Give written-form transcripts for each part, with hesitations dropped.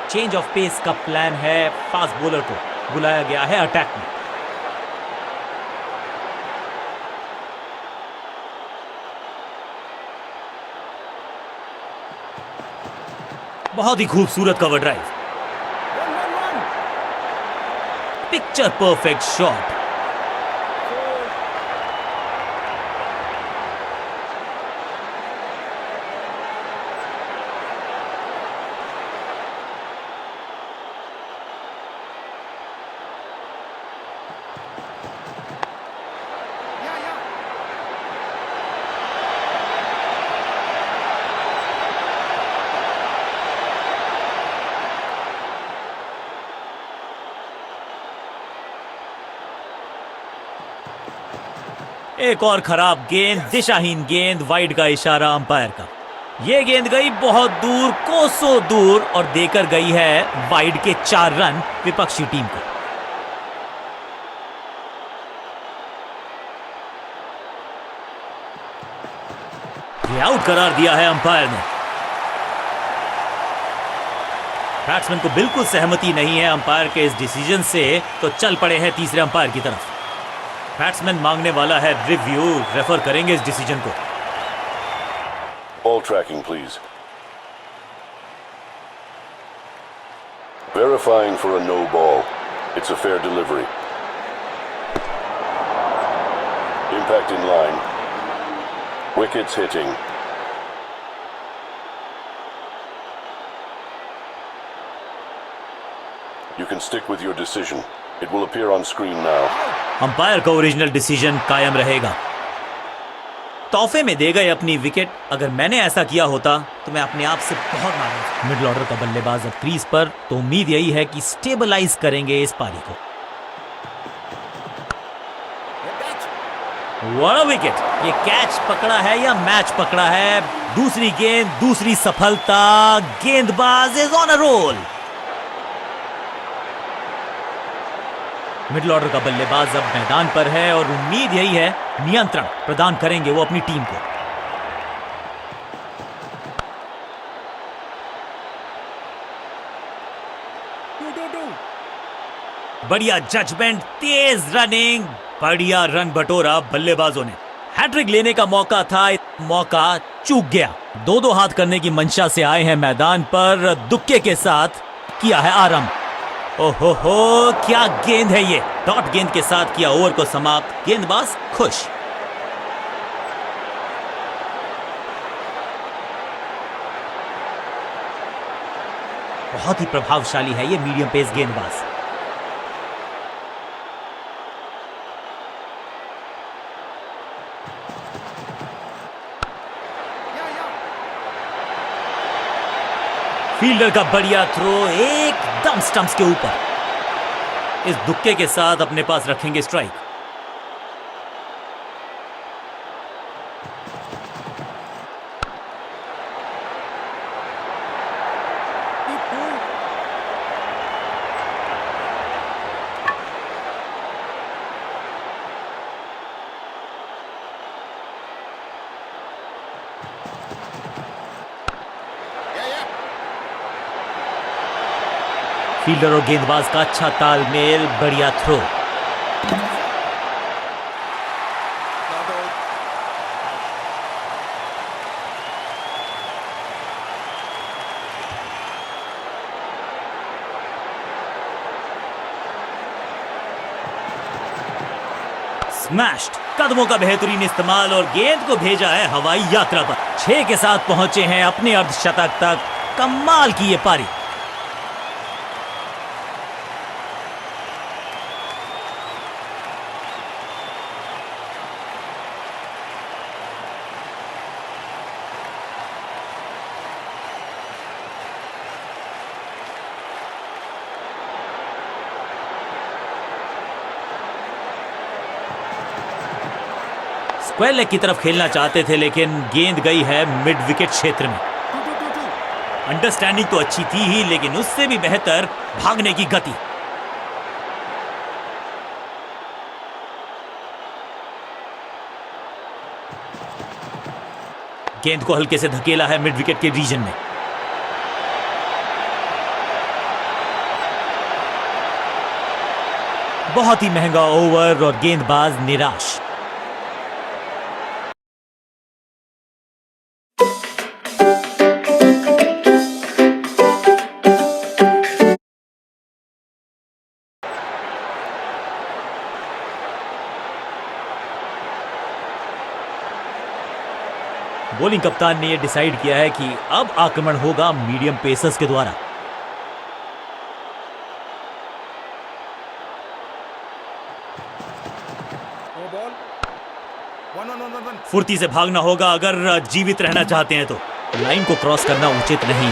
Change of pace का plan है। Fast bowler को बुलाया गया है अटैक में। बहुत ही खूबसूरत cover drive, picture perfect shot. एक और खराब गेंद, दिशाहीन गेंद, वाइड का इशारा अंपायर का। यह गेंद गई बहुत दूर, कोसों दूर, और देकर गई है वाइड के 4 रन विपक्षी टीम को। ये आउट करार दिया है अंपायर ने। बैट्समैन को बिल्कुल सहमति नहीं है अंपायर के इस डिसीजन से, तो चल पड़े हैं तीसरे अंपायर की तरफ। बैट्समैन मांगने वाला है रिव्यू, रेफर करेंगे इस डिसीजन को। Ball tracking, please. Verifying for a no ball. It's a fair delivery. Impact in line. Wickets hitting. You can stick with your decision. It will appear on screen now. Umpire का original decision कायम रहेगा। तोहफे में दे गए अपनी wicket. अगर मैंने ऐसा किया होता तो मैं अपने आप से बहुत नाराज। मिडिल ऑर्डर का बल्लेबाज अब क्रीज पर, तो उम्मीद यही है कि स्टेबलाइज करेंगे इस पारी को। What a wicket! ये कैच पकड़ा है या मैच पकड़ा है? दूसरी गेंद, दूसरी सफलता। गेंदबाज is on a roll. Middle order का बल्लेबाज अब मैदान पर है और उम्मीद यही है नियंत्रण प्रदान करेंगे वो अपनी टीम को। बढ़िया जजमेंट, तेज रनिंग, बढ़िया रन बटोरा बल्लेबाजों ने। हैट्रिक लेने का मौका था, मौका चूक गया। 2-2 हाथ करने की मंशा से आए हैं मैदान पर, दुक्के के साथ किया है आरंभ। ओहो हो, क्या गेंद है ये! डॉट गेंद के साथ किया ओवर को समाप्त। गेंदबाज खुश। बहुत ही प्रभावशाली है ये मीडियम पेस गेंदबाज। फील्डर का बढ़िया थ्रो, एकदम स्टंप्स के ऊपर। इस दुक्के के साथ अपने पास रखेंगे स्ट्राइक। फील्डर और गेंदबाज का अच्छा तालमेल, बढ़िया थ्रो। स्मैश्ड, कदमों का बेहतरीन इस्तेमाल और गेंद को भेजा है हवाई यात्रा पर। 6 के साथ पहुंचे हैं अपने अर्धशतक तक। कमाल की ये पारी। स्क्वायर लेग की तरफ खेलना चाहते थे, लेकिन गेंद गई है मिड विकेट क्षेत्र में। अंडरस्टैंडिंग तो अच्छी थी ही, लेकिन उससे भी बेहतर भागने की गति। गेंद को हल्के से धकेला है मिड विकेट के रीजन में। बहुत ही महंगा ओवर और गेंदबाज निराश। बॉलिंग कप्तान ने यह डिसाइड किया है कि अब आक्रमण होगा मीडियम पेसर्स के द्वारा। फुर्ती से भागना होगा अगर जीवित रहना चाहते हैं तो। लाइन को क्रॉस करना उचित नहीं,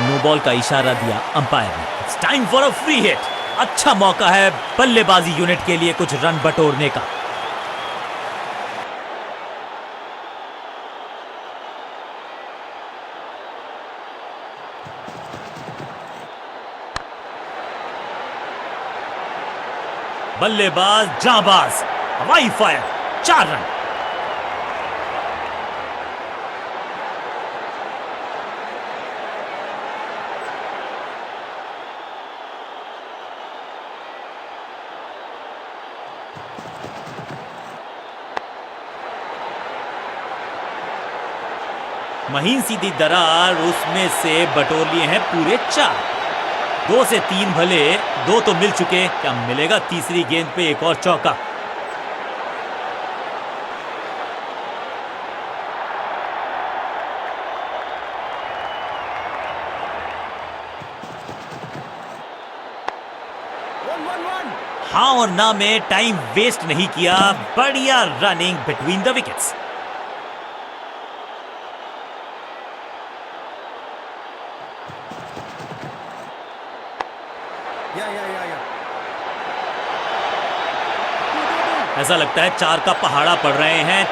नो बॉल का इशारा दिया अंपायर ने। It's time for a free hit. अच्छा मौका है बल्लेबाजी यूनिट के लिए कुछ रन बटोरने का। बल्लेबाज जाबाज, हवाई फायर, 4 रन। महीन सीधी दरार, उसमें से बटोर लिए हैं पूरे 4। 2 से 3 भले, 2 तो मिल चुके, क्या मिलेगा तीसरी गेंद पे एक और चौका। हाँ और ना में टाइम वेस्ट नहीं किया, बढ़िया रनिंग बिटवीन द विकेट्स। ऐसा लगता है 4 का पहाड़ा पड़ रहे हैं।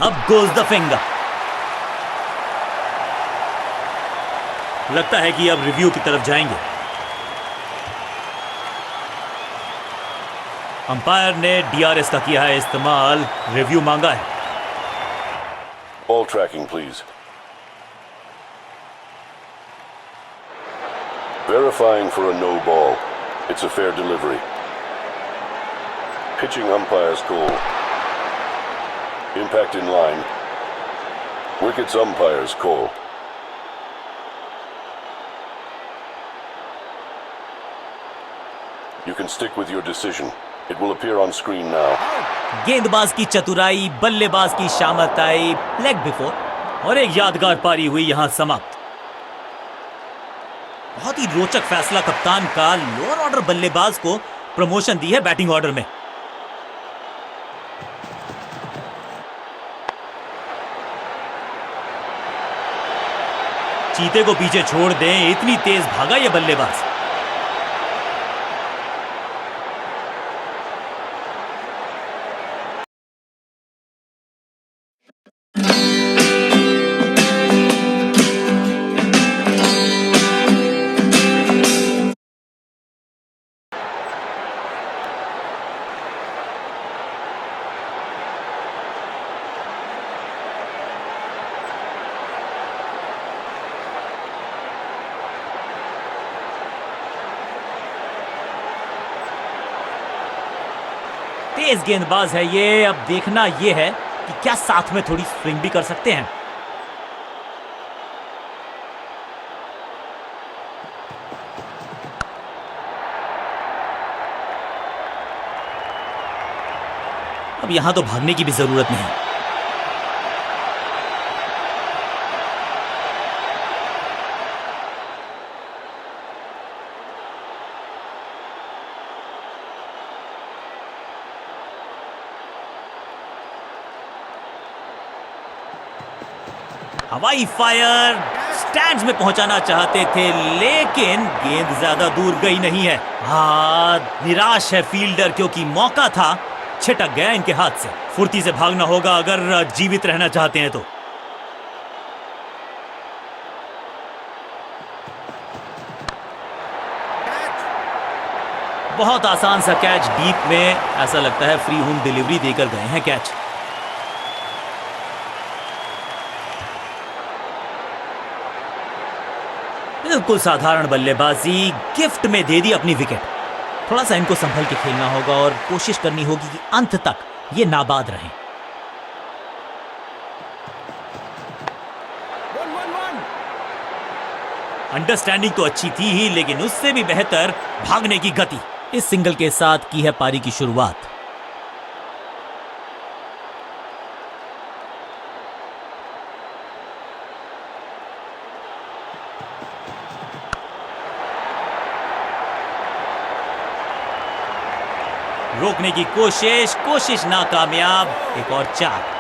अब गोज द फिंगर। लगता है कि अब रिव्यू की तरफ जाएंगे। अंपायर ने डीआरएस का किया है इस्तेमाल, रिव्यू मांगा है। Ball tracking, please. Verifying for a no ball. It's a fair delivery. Pitching umpire's call. Impact in line. Wickets umpire's call. You can stick with your decision. It will appear on screen now. गेंदबाज की चतुराई, बल्लेबाज की शामताई, leg before, और एक यादगार पारी हुई यहां समाप्त। बहुत ही रोचक फैसला कप्तान का, लोअर ऑर्डर बल्लेबाज को प्रमोशन दी है बैटिंग ऑर्डर में। चीते को पीछे छोड़ दें, इतनी तेज भागा ये बल्लेबाज। तेज गेंदबाज है ये। अब देखना ये है कि क्या साथ में थोड़ी स्विंग भी कर सकते हैं। अब यहां तो भागने की भी जरूरत नहीं। हवाई फायर स्टैंड्स में पहुंचाना चाहते थे, लेकिन गेंद ज्यादा दूर गई नहीं है। निराश है फील्डर, क्योंकि मौका था, छिटक गया इनके हाथ से। फुर्ती से भागना होगा अगर जीवित रहना चाहते हैं तो। बहुत आसान सा कैच डीप में, ऐसा लगता है फ्री होम डिलीवरी देकर गए हैं कैच। बिल्कुल साधारण बल्लेबाजी, गिफ्ट में दे दी अपनी विकेट। थोड़ा सा इनको संभल के खेलना होगा और कोशिश करनी होगी कि अंत तक ये नाबाद रहें। अंडरस्टैंडिंग तो अच्छी थी ही, लेकिन उससे भी बेहतर भागने की गति। इस सिंगल के साथ की है पारी की शुरुआत। रोकने की कोशिश नाकामयाब। एक और चार।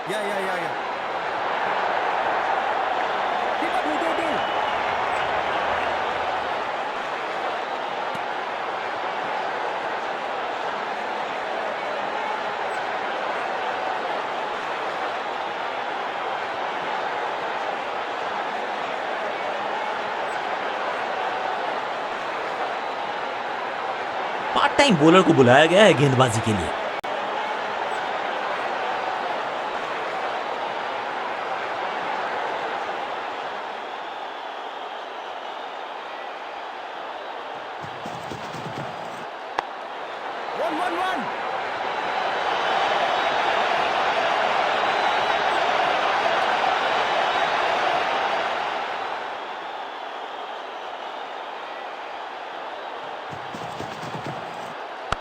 Yeah. Do. Part time bowler को बुलाया गया है गेंदबाजी के लिए। One.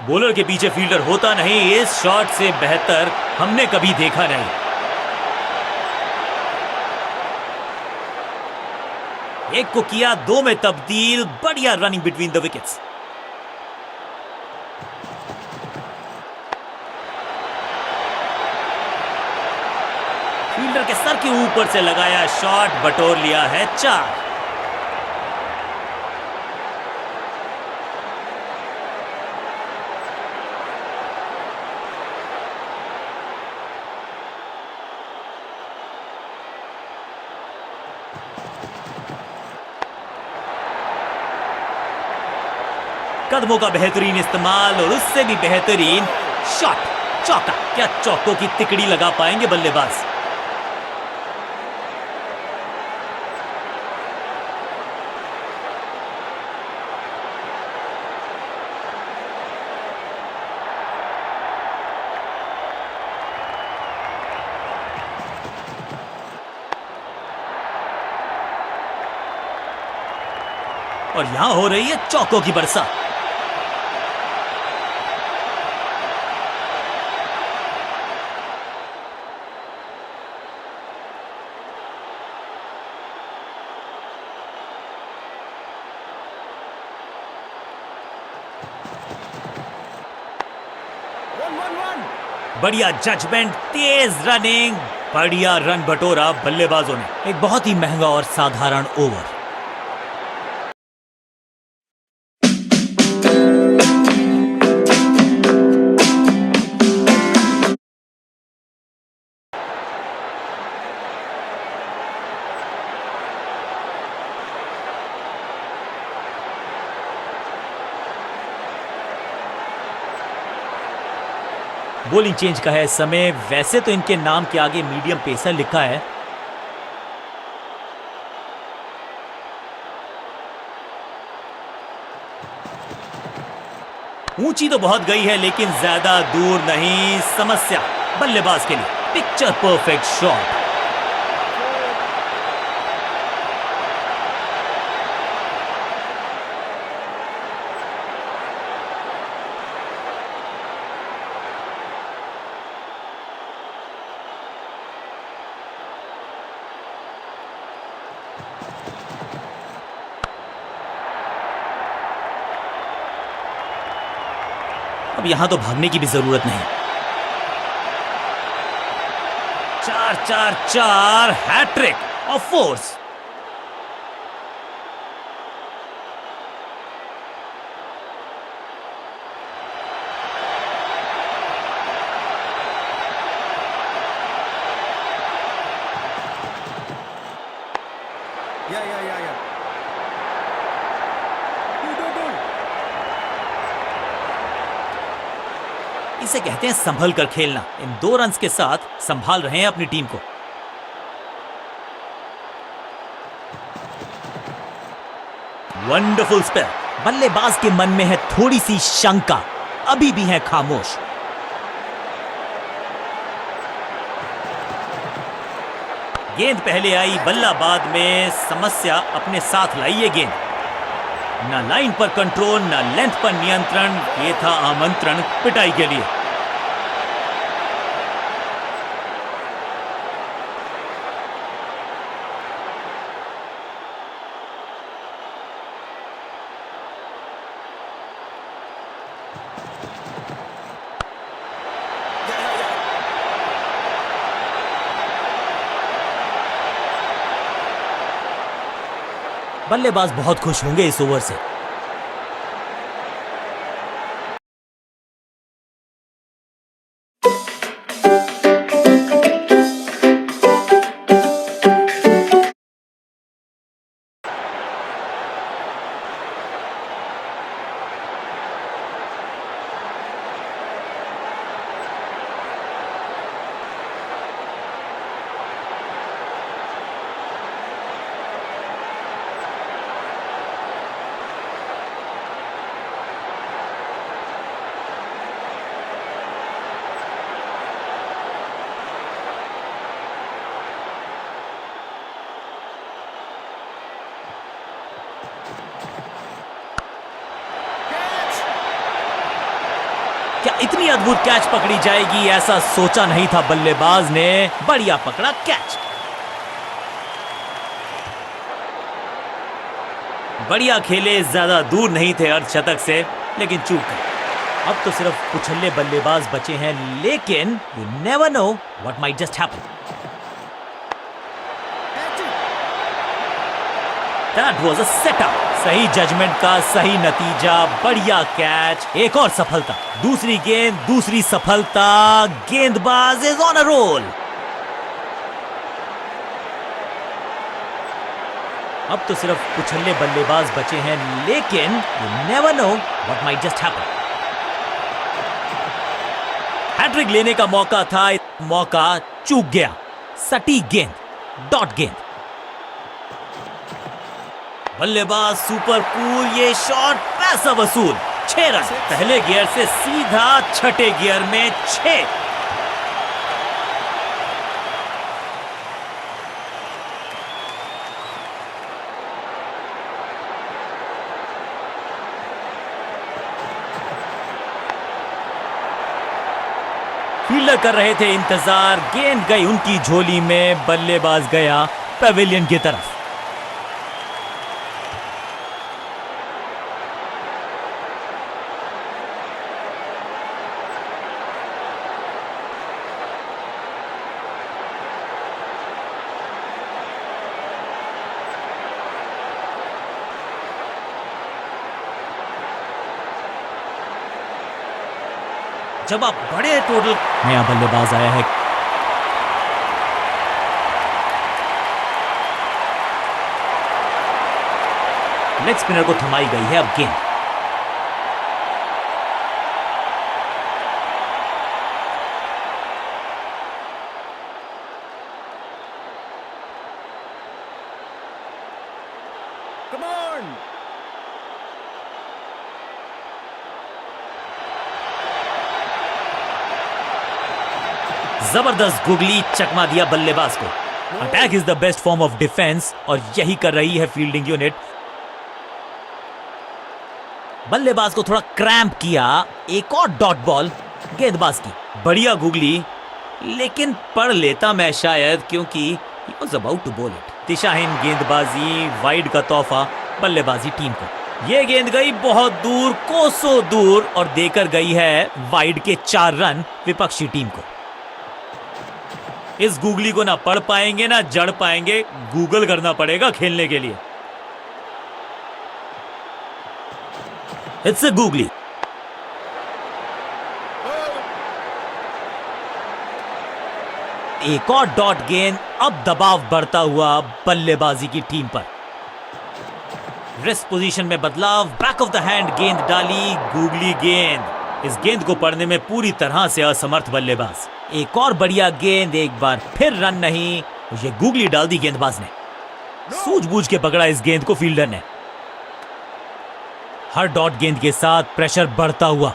बॉलर के पीछे फील्डर होता नहीं, इस शॉट से बेहतर हमने कभी देखा नहीं। एक को किया दो में तब्दील। बढ़िया running between the wickets. Fielder के सर के ऊपर से लगाया शॉट, बटोर लिया है चार। कदमों का बेहतरीन इस्तेमाल और उससे भी बेहतरीन शॉट, चौका। क्या चौकों की तिकड़ी लगा पाएंगे बल्लेबाज? और यहां हो रही है चौकों की बरसात। One. बढ़िया जजमेंट, तेज रनिंग, बढ़िया रन बटोरा बल्लेबाजों ने। एक बहुत ही महंगा और साधारण ओवर। बॉलिंग चेंज का है समय। वैसे तो इनके नाम के आगे मीडियम पेसर लिखा है। ऊंची तो बहुत गई है लेकिन ज्यादा दूर नहीं। समस्या बल्लेबाज के लिए। Picture perfect shot. अब यहां तो भागने की भी जरूरत नहीं। 4-4-4 hattrick of fours. Yeah. Do. इसे कहते हैं संभल कर खेलना। इन 2 रन्स के साथ संभाल रहे हैं अपनी टीम को। Wonderful spell. बल्लेबाज के मन में है थोड़ी सी शंका, अभी भी है खामोश। गेंद पहले आई, बल्ला बाद में। समस्या अपने साथ लाई ये गेंद। ना लाइन पर कंट्रोल, ना लेंथ पर नियंत्रण। ये था आमंत्रण पिटाई के लिए। बल्लेबाज बहुत खुश होंगे इस ओवर से। क्या इतनी अद्भुत कैच पकड़ी जाएगी, ऐसा सोचा नहीं था बल्लेबाज ने। बढ़िया पकड़ा कैच। बढ़िया खेले, ज्यादा दूर नहीं थे अर्धशतक से, लेकिन चूक गए। अब तो सिर्फ कुचल्ले बल्लेबाज बचे हैं, लेकिन you never know what might just happen. That was a setup. सही जजमेंट का सही नतीजा। बढ़िया कैच। एक और सफलता। दूसरी गेंद, दूसरी सफलता। गेंदबाज इज ऑन अ रोल। अब तो सिर्फ कुचल्ले बल्लेबाज बचे हैं, लेकिन you never know what might just happen. Hattrick लेने का मौका था, मौका चूक गया। सटीक गेंद, डॉट गेंद। बल्लेबाज सुपर कूल। ये शॉट पैसा वसूल। 6 रन। पहले गियर से सीधा छठे गियर में 6। फील्डर कर रहे थे इंतजार। गेंद गई उनकी झोली में। बल्लेबाज गया पवेलियन की तरफ। जब आप बड़े टोटल। नया बल्लेबाज आया है। लेग स्पिनर को थमाई गई है अब गेंद। Come on. जबरदस्त गुगली चकमा दिया बल्लेबाज को। Attack is the best form of defence और यही कर रही है फील्डिंग यूनिट। बल्लेबाज को थोड़ा क्रैम्प किया। एक और डॉट बॉल गेंदबाज की। बढ़िया गुगली, लेकिन पढ़ लेता मैं शायद, क्योंकि he was about to bowl it। दिशाहीन गेंदबाजी, वाइड का तोहफा बल्लेबाजी टीम को। ये गेंद गई बहुत दूर, कोसों दूर, और देकर गई है वाइड के 4 रन विपक्षी टीम को। इस गुगली को ना पढ़ पाएंगे ना जड़ पाएंगे, गूगल करना पड़ेगा खेलने के लिए। It's a googly. एक और डॉट गेंद। अब दबाव बढ़ता हुआ बल्लेबाजी की टीम पर। रेस्ट पोजीशन में बदलाव, बैक ऑफ द हैंड गेंद डाली, गुगली गेंद। इस गेंद को पढ़ने में पूरी तरह से असमर्थ बल्लेबाज। एक और बढ़िया गेंद, एक बार फिर रन नहीं। ये गुगली डाल दी गेंदबाज ने। सूझबूझ के पकड़ा इस गेंद को फील्डर ने। हर डॉट गेंद के साथ प्रेशर बढ़ता हुआ।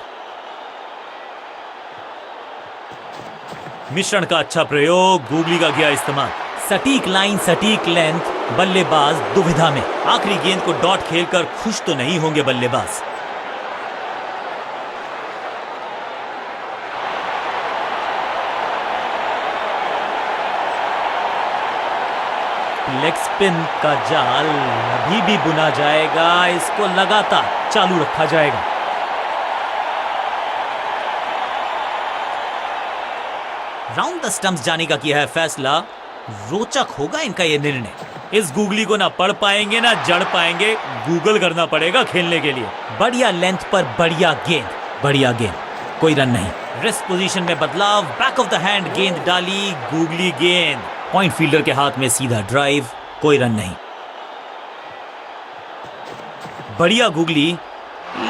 मिश्रण का अच्छा प्रयोग, गुगली का किया इस्तेमाल। सटीक लाइन, सटीक लेंथ, बल्लेबाज दुविधा में। आखिरी गेंद को डॉट खेलकर खुश तो नहीं होंगे बल्लेबाज। लेग स्पिन का जाल अभी भी बुना जाएगा, इसको लगातार चालू रखा जाएगा। राउंड द स्टंप्स जाने का किया है फैसला। रोचक होगा इनका यह निर्णय। इस गुगली को ना पढ़ पाएंगे ना जड़ पाएंगे, गूगल करना पड़ेगा खेलने के लिए। बढ़िया लेंथ पर बढ़िया गेंद, बढ़िया गेंद, कोई रन नहीं। रेस्ट पोजीशन में बदलाव, बैक ऑफ द हैंड गेंद डाली, गुगली गेंद। पॉइंट फील्डर के हाथ में सीधा ड्राइव, कोई रन नहीं। बढ़िया गुगली,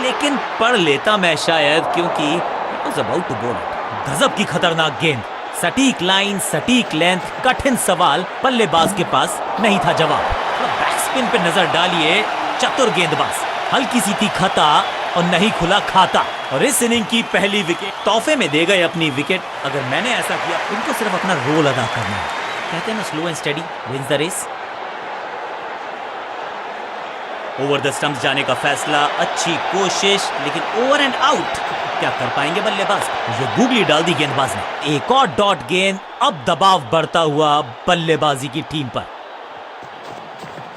लेकिन पढ़ लेता मैं शायद, क्योंकि he was about to bowl it। गजब की खतरनाक गेंद। सटीक लाइन, सटीक लेंथ, कठिन सवाल, बल्लेबाज के पास नहीं था जवाब। बैक स्पिन पे नजर डालिए, चतुर गेंदबाज। हल्की सी थी खता और नहीं खुला खाता। और इस इनिंग की पहली विकेट तोहफे में दे गए अपनी विकेट। अगर मैंने ऐसा किया, उनको सिर्फ अपना रोल अदा करना है। कहते हैं ना, slow and steady wins the race. Over the stumps जाने का फैसला, अच्छी कोशिश, लेकिन ओवर एंड आउट। क्या कर पाएंगे बल्लेबाज? ये गुगली डाल दी गेंदबाज ने। एक और डॉट गेंद। अब दबाव बढ़ता हुआ बल्लेबाजी की टीम पर।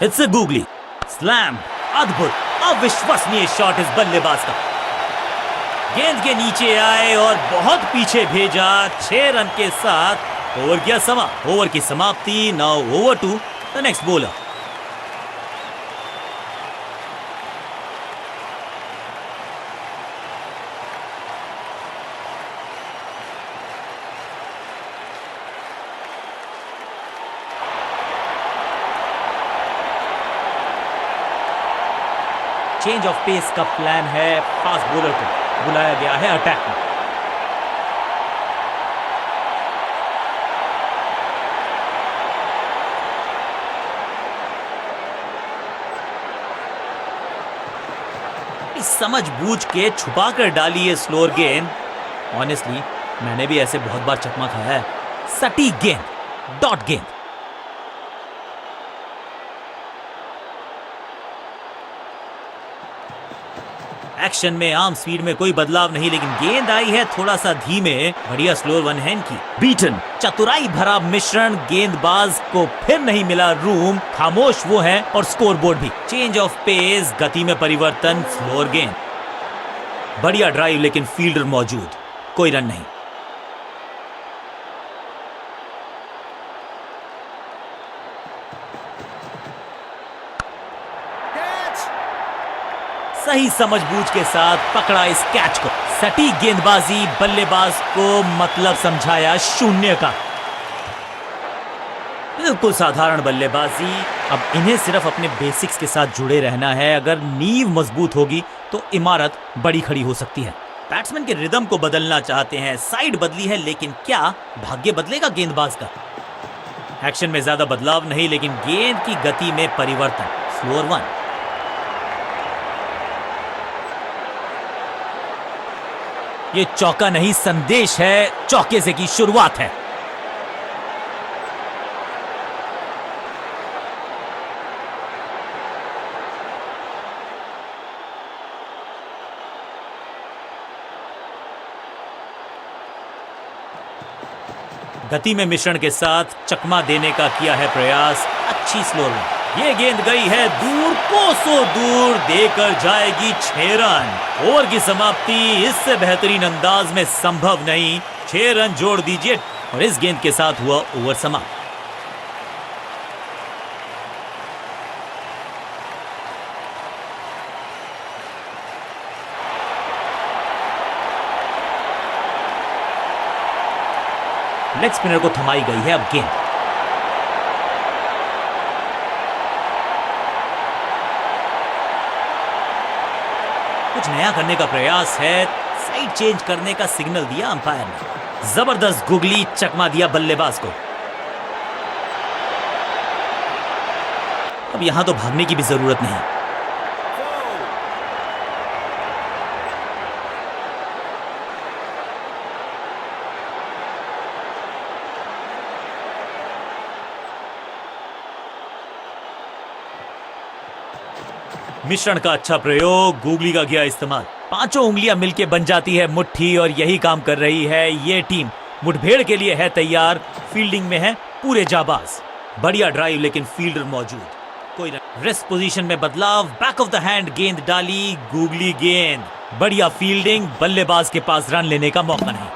It's a googly slam. अद्भुत, अविश्वसनीय शॉट इस बल्लेबाज का। गेंद के नीचे आए और बहुत पीछे भेजा। 6 रन के साथ ओवर किया समा। ओवर की समाप्ति। Now over to the next bowler. Change of pace का प्लान है। फास्ट बॉलर को बुलाया गया है अटैक में। समझ बूझ के छुपा कर डाली है स्लोअर गेंद। ऑनेस्टली मैंने भी ऐसे बहुत बार चकमा खाया है। सटीक गेंद, डॉट गेंद। एक्शन में आर्म स्पीड में कोई बदलाव नहीं, लेकिन गेंद आई है थोड़ा सा धीमे। बढ़िया स्लोअर वन हैंड की। बीटन, चतुराई भरा मिश्रण। गेंदबाज को फिर नहीं मिला रूम। खामोश वो है और स्कोरबोर्ड भी। चेंज ऑफ पेस, गति में परिवर्तन, स्लोअर गेंद। बढ़िया ड्राइव, लेकिन फील्डर मौजूद, कोई रन नहीं। सही समझबूझ के साथ पकड़ा इस कैच को। सटीक गेंदबाजी, बल्लेबाज को मतलब समझाया शून्य का। बिल्कुल साधारण बल्लेबाजी। अब इन्हें सिर्फ अपने बेसिक्स के साथ जुड़े रहना है। अगर नींव मजबूत होगी तो इमारत बड़ी खड़ी हो सकती है। बैट्समैन के रिदम को बदलना चाहते हैं। साइड बदली है, लेकिन क्या भाग्य बदलेगा गेंदबाज का? एक्शन में ज्यादा बदलाव नहीं, लेकिन गेंद की गति में परिवर्तन। Slower one. ये चौका नहीं संदेश है, चौके से की शुरुआत है। गति में मिश्रण के साथ चकमा देने का किया है प्रयास। अच्छी स्लो रन। ये गेंद गई है दूर, कोसों दूर, देकर जाएगी 6 रन। ओवर की समाप्ति इससे बेहतरीन अंदाज में संभव नहीं। 6 रन जोड़ दीजिए और इस गेंद के साथ हुआ ओवर समाप्त। लेग स्पिनर को थमाई गई है अब गेंद। कुछ नया करने का प्रयास है, साइड चेंज करने का सिग्नल दिया अंपायर ने। जबरदस्त गुगली, चकमा दिया बल्लेबाज को। अब यहां तो भागने की भी जरूरत नहीं। मिश्रण का अच्छा प्रयोग, गूगली का किया इस्तेमाल। 5 उंगलियां मिलके बन जाती है मुट्ठी और यही काम कर रही है ये टीम। मुठभेड़ के लिए है तैयार, फील्डिंग में है पूरे जाबाज। बढ़िया ड्राइव लेकिन फील्डर मौजूद। कोई रेस्ट पोजीशन में बदलाव, बैक ऑफ द हैंड गेंद डाली, गूगली गेंद। बढ़िया फील्डिंग, बल्लेबाज के पास रन लेने का मौका नहीं।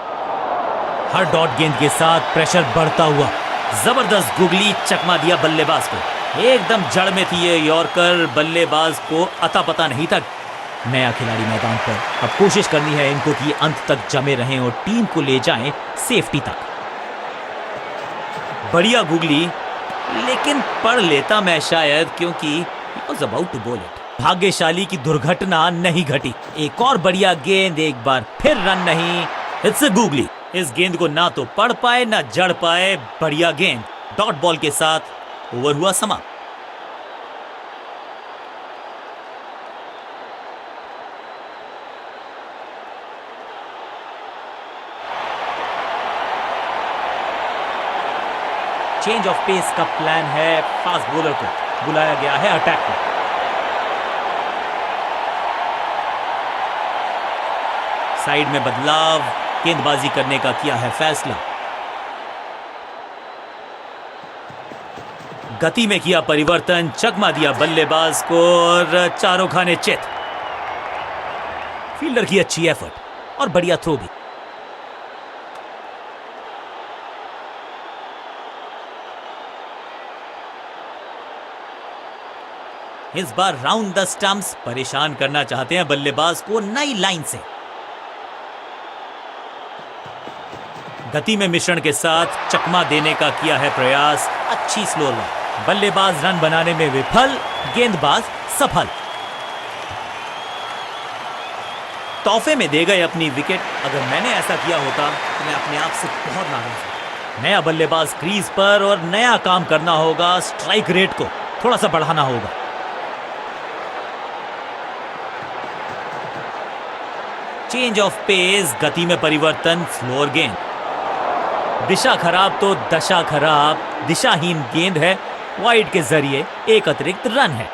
हर डॉट गेंद के साथ प्रेशर बढ़ता हुआ। जबरदस्त गूगली, चकमा दिया बल्लेबाज को। एकदम जड़ में थी ये यॉर्कर, बल्लेबाज को अता पता नहीं था। नया खिलाड़ी मैदान पर, अब कोशिश करनी है इनको कि अंत तक जमे रहें और टीम को ले जाएं सेफ्टी तक। बढ़िया गूगली, लेकिन पढ़ लेता मैं शायद, क्योंकि he was about to bowl it। भाग्यशाली की दुर्घटना नहीं घटी। एक और बढ़िया गेंद, एक बार फिर रन नहीं। It's a googly. इस गेंद को ना तो पढ़ पाए ना जड़ पाए। बढ़िया गेंद, डॉट बॉल के साथ ओवर हुआ समाप्त। चेंज ऑफ पेस का प्लान है। फास्ट बॉलर को बुलाया गया है अटैक में। साइड में बदलाव, गेंदबाजी करने का किया है फैसला। गति में किया परिवर्तन, चकमा दिया बल्लेबाज को और चारों खाने चित। फील्डर की अच्छी एफर्ट और बढ़िया थ्रो भी। इस बार राउंड द स्टंप्स, परेशान करना चाहते हैं बल्लेबाज को नई लाइन से। गति में मिश्रण के साथ चकमा देने का किया है प्रयास। अच्छी स्लो रन। बल्लेबाज रन बनाने में विफल, गेंदबाज सफल। तोहफे में दे गए अपनी विकेट। अगर मैंने ऐसा किया होता तो मैं अपने आप से बहुत नाराज हूं। नया बल्लेबाज क्रीज पर और नया काम करना होगा। स्ट्राइक रेट को थोड़ा सा बढ़ाना होगा। चेंज ऑफ पेस, गति में परिवर्तन, स्लोअर गेंद। दिशा खराब तो दशा खराब। दिशाहीन गेंद है, वाइड के जरिए एक अतिरिक्त रन है।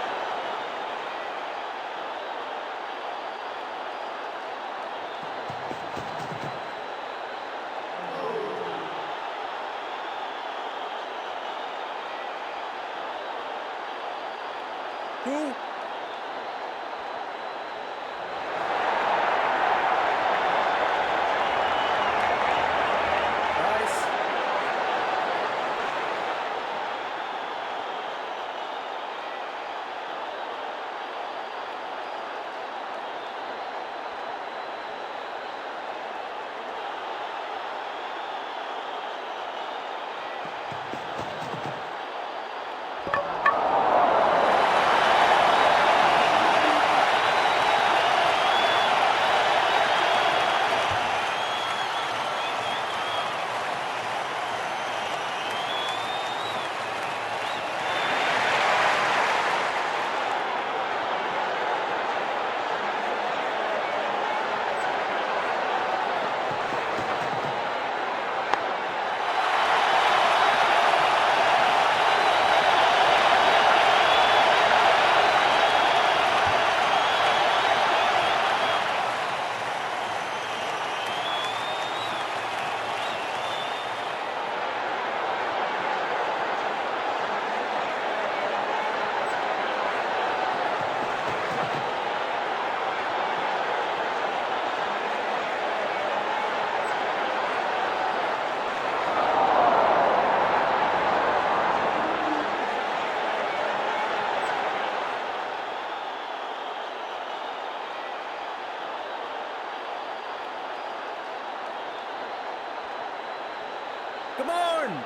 Come on.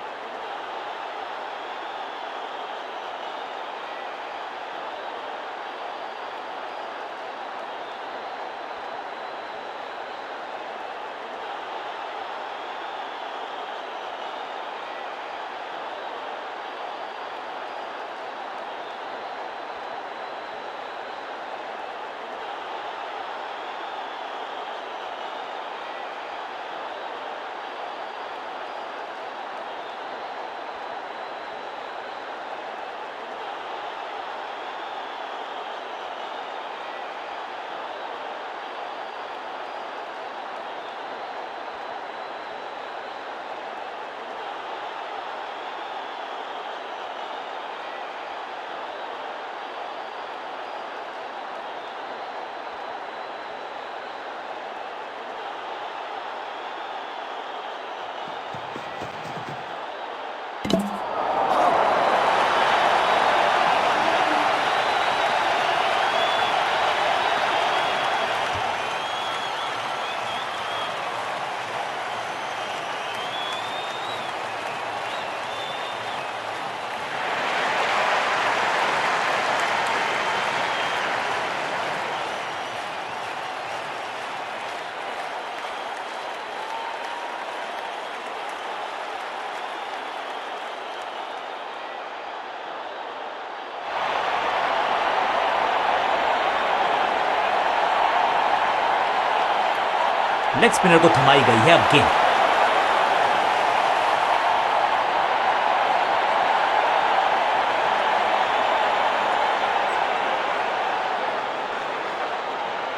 लेग स्पिनर को थमाई गई है अब गेंद।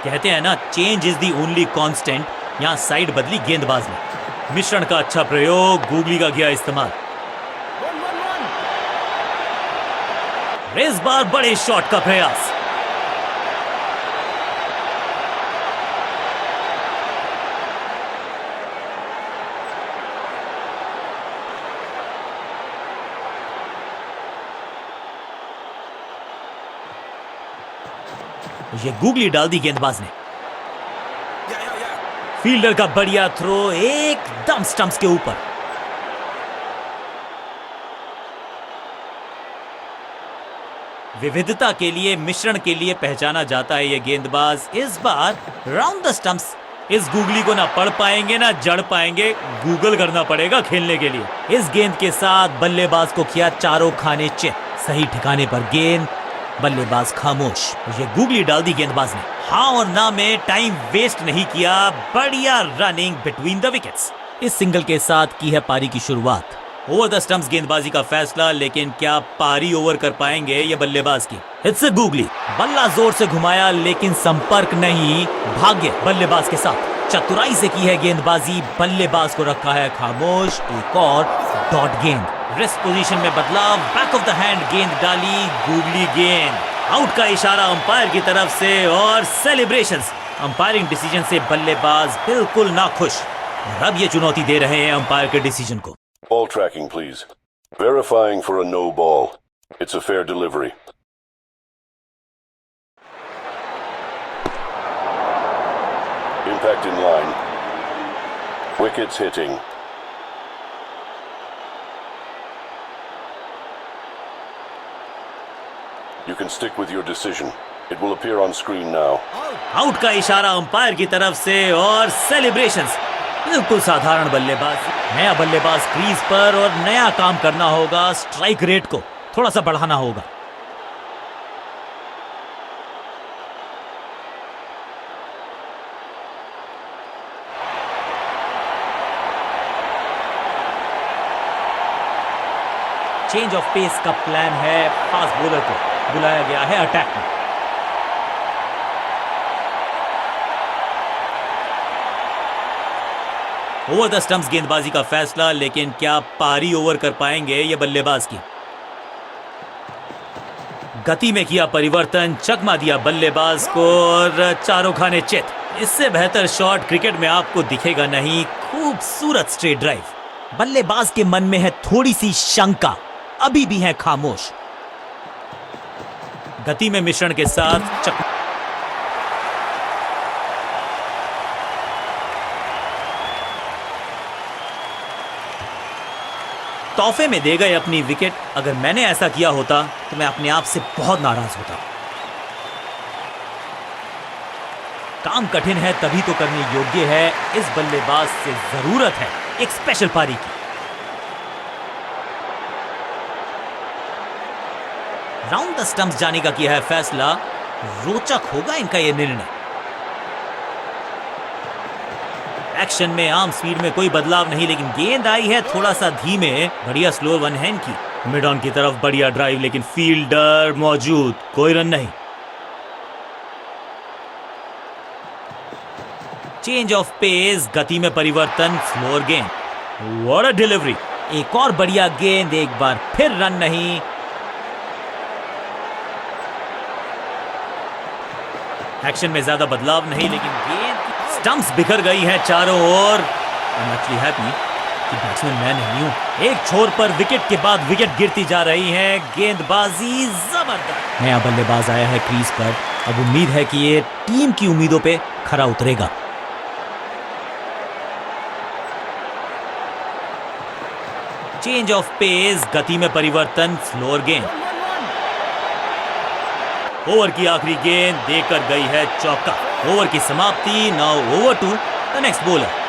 कहते हैं ना, change is the only constant. यहां साइड बदली गेंदबाज ने। मिश्रण का अच्छा प्रयोग, गूगली का किया इस्तेमाल। 1-1-1. इस बार बड़े शॉट का प्रयास। ये गूगली डाल दी गेंदबाज ने। फील्डर का बढ़िया थ्रो एकदम स्टंप्स के ऊपर। विविधता के लिए, मिश्रण के लिए पहचाना जाता है ये गेंदबाज। इस बार राउंड द स्टंप्स। इस गूगली को ना पढ़ पाएंगे ना जड़ पाएंगे, गूगल करना पड़ेगा खेलने के लिए। इस गेंद के साथ बल्लेबाज को किया चारों खाने चित। सही ठिकाने पर गेंद, बल्लेबाज खामोश। ये गूगली डाल दी गेंदबाज ने। हाँ और ना में टाइम वेस्ट नहीं किया। बढ़िया रनिंग बिटवीन द विकेट्स। इस सिंगल के साथ की है पारी की शुरुआत। ओवर द स्टंप्स गेंदबाजी का फैसला, लेकिन क्या पारी ओवर कर पाएंगे ये बल्लेबाज की। Hits a googly. बल्ला जोर से घुमाया लेकिन संपर्क नहीं। भाग्य बल्लेबाज के साथ। चतुराई से की है गेंदबाजी, बल्लेबाज को रखा है खामोश। एक और डॉट गेंद। रेस्ट पोजीशन में बदलाव, बैक ऑफ द हैंड गेंद डाली, गूगली गेंद। आउट का इशारा अंपायर की तरफ से और सेलिब्रेशंस। अंपायरिंग डिसीजन से बल्लेबाज बिल्कुल नाखुश। और अब ये चुनौती दे रहे हैं अंपायर के डिसीजन को। Ball tracking, please. Verifying for a no ball. It's a fair delivery. Impact in line. Wickets hitting. You can stick with your decision. It will appear on screen now. Out का इशारा umpire की तरफ से और celebrations. बिल्कुल साधारण बल्लेबाज। नया बल्लेबाज क्रीज पर और नया काम करना होगा। स्ट्राइक रेट को थोड़ा सा बढ़ाना होगा। चेंज ऑफ पेस का प्लान है। फास्ट बॉलर को बुलाया गया है अटैक में। ओवर द स्टंप्स गेंदबाजी का फैसला, लेकिन क्या पारी ओवर कर पाएंगे ये बल्लेबाज की। गति में किया परिवर्तन, चकमा दिया बल्लेबाज को और चारों खाने चित। इससे बेहतर शॉट क्रिकेट में आपको दिखेगा नहीं। खूबसूरत स्ट्रेट ड्राइव। बल्लेबाज के मन में है थोड़ी सी शंका, अभी भी है खामोश। गति में मिश्रण के साथ चकमा। तोहफे में दे गए अपनी विकेट। अगर मैंने ऐसा किया होता तो मैं अपने आप से बहुत नाराज होता। काम कठिन है तभी तो करने योग्य है। इस बल्लेबाज से जरूरत है एक स्पेशल पारी की। राउंड द स्टंप्स जाने का किया है फैसला। रोचक होगा इनका यह निर्णय। एक्शन में आर्म स्पीड में कोई बदलाव नहीं, लेकिन गेंद आई है थोड़ा सा धीमे। बढ़िया स्लो वन हैंड की। मिड ऑन की तरफ बढ़िया ड्राइव, लेकिन फील्डर मौजूद, कोई रन नहीं। चेंज ऑफ पेस, गति में परिवर्तन, स्लोअर गेंद। What a delivery. एक और बढ़िया गेंद, एक बार फिर रन नहीं। एक्शन में ज्यादा बदलाव नहीं, लेकिन गेंद स्टंप्स बिखर गई हैं चारों ओर। आई एम एक्चुअली हैप्पी कि बैट्समैन मैं नहीं हूं। एक छोर पर विकेट के बाद विकेट गिरती जा रही है। गेंदबाजी जबरदस्त। नया बल्लेबाज आया है क्रीज पर। अब उम्मीद है कि ये टीम की उम्मीदों पे खरा उतरेगा। चेंज ऑफ पेस, गति में परिवर्तन, स्लोअर गेंद। ओवर की आखिरी गेंद देकर गई है चौका। ओवर की समाप्ति। Now over to the next bowler.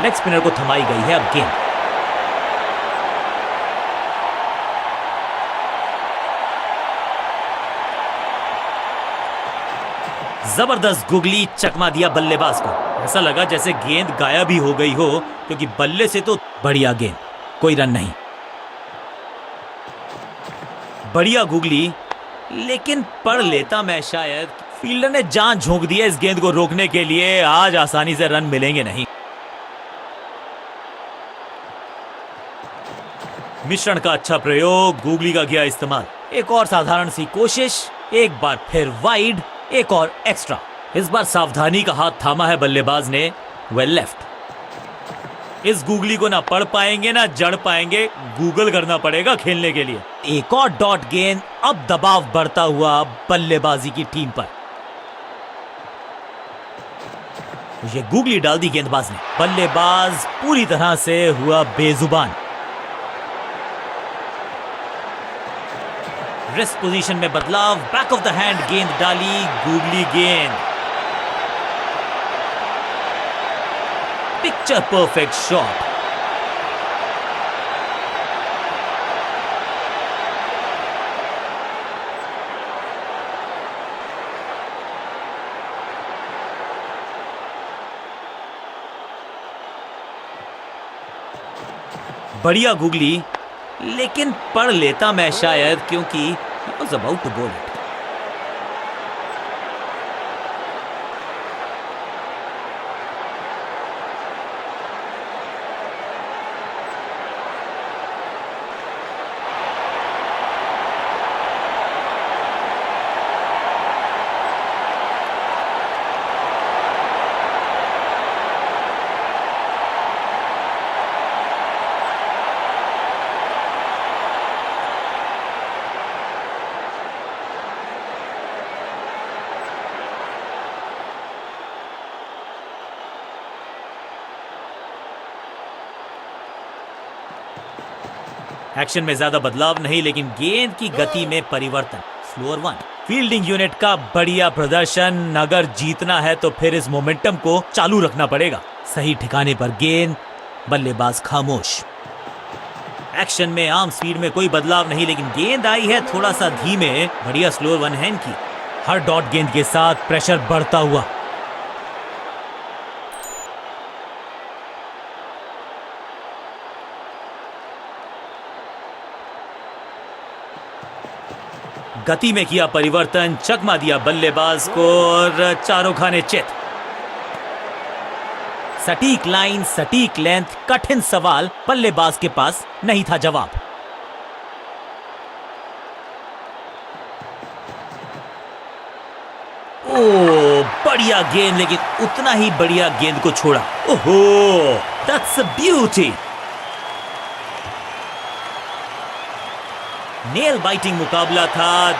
Leg spinner को थमाई गई है अब गेंद। जबरदस्त गुगली चकमा दिया बल्लेबाज को। ऐसा लगा जैसे गेंद गायब ही हो गई हो, क्योंकि बल्ले से तो बढ़िया गेंद, कोई रन नहीं। बढ़िया गुगली, लेकिन पढ़ लेता मैं शायद। फील्डर ने जान झोंक दी है इस गेंद को रोकने के लिए। आज आसानी से रन मिलेंगे नहीं। मिश्रण का अच्छा प्रयोग, गूगली का किया इस्तेमाल। एक और साधारण सी कोशिश, एक बार फिर वाइड, एक और एक्स्ट्रा। इस बार सावधानी का हाथ थामा है बल्लेबाज ने। Well left. इस गूगली को ना पढ़ पाएंगे ना जड़ पाएंगे। गूगल करना पड़ेगा खेलने के लिए। एक और डॉट गेंद। अब दबाव बढ़ता हुआ बल्लेबाजी की टीम पर। ये गूगली डाल दी गेंदबाज ने। बल्लेबाज पूरी तरह से हुआ बेजुबान। रेस्ट पोजीशन में बदलाव, बैक ऑफ द हैंड गेंद डाली, गूगली गेंद। Picture perfect shot. बढ़िया गूगली, लेकिन पढ़ लेता मैं शायद, क्योंकि he was about to bowl it. Action में ज्यादा बदलाव नहीं, लेकिन गेंद की गति में परिवर्तन, स्लोअर वन। फील्डिंग यूनिट का बढ़िया प्रदर्शन। अगर जीतना है तो फिर इस मोमेंटम को चालू रखना पड़ेगा। सही ठिकाने पर गेंद, बल्लेबाज खामोश। एक्शन में आर्म स्पीड में कोई बदलाव नहीं, लेकिन गेंद आई है थोड़ा सा धीमे। बढ़िया स्लोअर वन हैंड की। हर डॉट गेंद के साथ प्रेशर बढ़ता हुआ। गति में किया परिवर्तन, चकमा दिया बल्लेबाज को और चारों खाने चित। सटीक लाइन, सटीक लेंथ, कठिन सवाल, बल्लेबाज के पास नहीं था जवाब। ओ बढ़िया गेंद, लेकिन उतना ही बढ़िया गेंद को छोड़ा। ओहो, that's a beauty. Nail biting मुकाबला था।